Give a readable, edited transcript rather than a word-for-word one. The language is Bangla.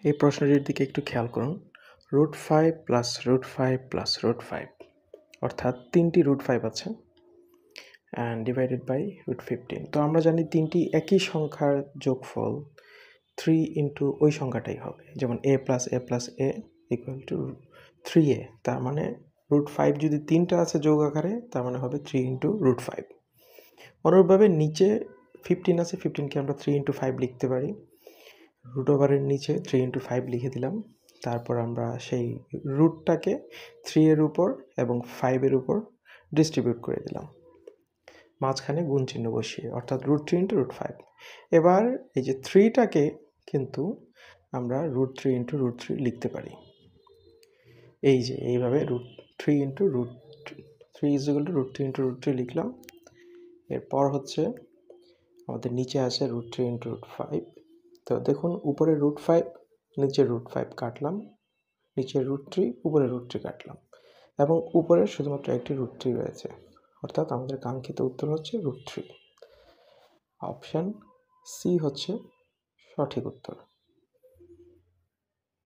এই প্রশ্নটির দিকে একটু খেয়াল করুন। √5 প্লাস √5 প্লাস √5 অর্থাৎ 3টি √5 আছে অ্যান্ড ডিভাইডেড বাই √15। তো আমরা জানি 3টি একই সংখ্যার যোগফল 3 ইন্টু ওই সংখ্যাটাই হবে। যেমন a plus a plus a equal to 3a। তার মানে √5 যদি 3টা আছে যোগ আকারে, তার মানে হবে 3 ইন্টু √5। অনুরূপভাবে নিচে 15 আছে, 15কে আমরা 3 ইন্টু 5 লিখতে পারি। রুট ওভারের নিচে 3 ইন্টু 5 লিখে দিলাম। তারপর আমরা সেই রুটটাকে 3 এর উপর এবং 5 এর উপর ডিস্ট্রিবিউট করে দিলাম, মাঝখানে গুণ চিহ্ন বসিয়ে, অর্থাৎ √3 ইন্টু √5। এবার এই যে 3টাকে কিন্তু আমরা √3 ইন্টু √3 লিখতে পারি। এই যে এইভাবে √3 into √3 is equal to √3 into √3 লিখলাম। এরপর হচ্ছে আমাদের নিচে আছে √3 ইন্টু √5। তো দেখুন, উপরে √5, নিচে √5 কাটলাম, নিচে √3, উপরে √3 কাটলাম, এবং উপরে শুধুমাত্র একটি √3 রয়েছে, অর্থাৎ আমাদের কাঙ্ক্ষিত উত্তর হচ্ছে √3। অপশান সি হচ্ছে সঠিক উত্তর।